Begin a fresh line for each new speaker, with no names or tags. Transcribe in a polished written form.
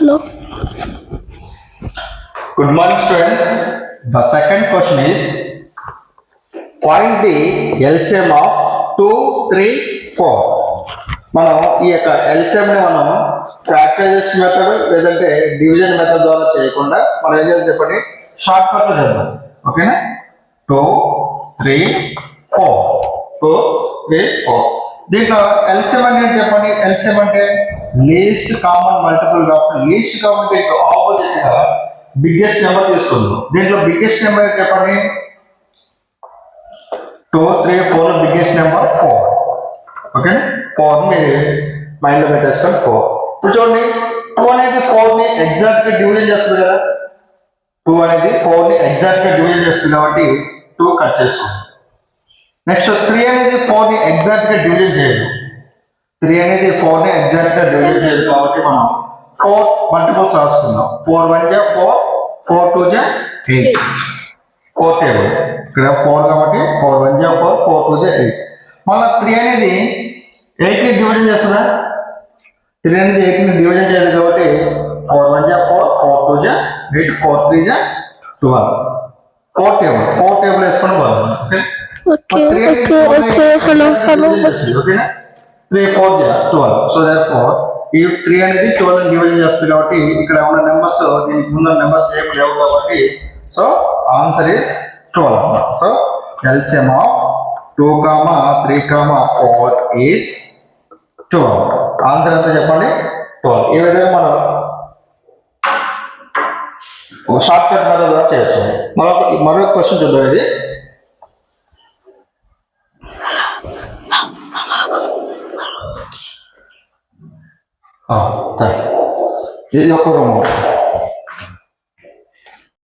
Hello.
Good morning, students. The second question is find the LCM of 2, 3, 4. మనం ఈ యొక్క LCM ని మనం ఫ్యాక్టరైజేషన్ మెథడ్ లేదంటే డివిజన్ మెథడ్ ద్వారా చేయకుండా మనం ఏం చేయాలి చెప్పండి, షార్ట్ కట్ లో చేద్దాం. ఓకేనా? 2, 3, 4. 2, 3, 4. దీంట్లో LCM అంటే చెప్పండి. LCM అంటే లీస్ట్ కామన్ మల్టిపుల్ కాబట్టి లీస్ట్ కామన్ దీనికి ఆపోజిట్ గా బిగ్గెస్ట్ నెంబర్ తీసుకుందాం. దీంట్లో బిగ్గెస్ట్ నెంబర్ చెప్పండి. 2, 3, 4 బిగ్గెస్ట్ నెంబర్ 4. ఓకే, 4 ని మైండ్ లో పెట్టేసుకొని 4. ఇప్పుడు చూడండి, 2 అనేది 4 ని ఎగ్జాక్ట్ గా డివిజన్ చేస్తుంది కదా. 2 అనేది 4 ని ఎగ్జాక్ట్ గా డివిజన్ చేస్తుంది కాబట్టి 2 కట్ చేసుకోండి. నెక్స్ట్ 3 అనేది 4 ని ఎగ్జాక్ట్ గా డివిజన్ చేయదు. 3 అనేది 4 ని ఎగ్జాక్ట్ గా డివిజన్ చేయదు కాబట్టి మనం 4 మల్టిపుల్స్ రాసుకుందాం. 4 1 జా 4, 4 2 జా 8. 4 టేబుల్ ఇక్కడ 4 కాబట్టి 4 1 జా 4, 4 2 జా 8. మళ్ళీ 3 అనేది 8 ని డివిజన్ చేస్తుందా? 3 అనేది 8 ని డివిజన్ చేయదు కాబట్టి 4 1 జా 4, 4 2 జా 8, 4 3 జా 12. 4 టేబుల్ వేసుకొని పోదాం.
Okay. Hello.
ఓకేనా? 3 4 జా 12. సో therefore ఈ 3 అనేది 12 ని డివిజన్ చేస్తుంది కాబట్టి ఇక్కడ ఉన్న నెంబర్స్ దీనికి ముందు నెంబర్స్ ఏమి లేవు కాబట్టి so answer is 12. So LCM of 2, 3, 4 is 12. Answer ఎంత చెప్పండి? 12. ఈ విధంగా మనం ఒక షార్ట్ కట్ మెథడ్ ద్వారా చేయొచ్చు. మరొక క్వశ్చన్ చూద్దాం. ఇది ఒక రూమ్.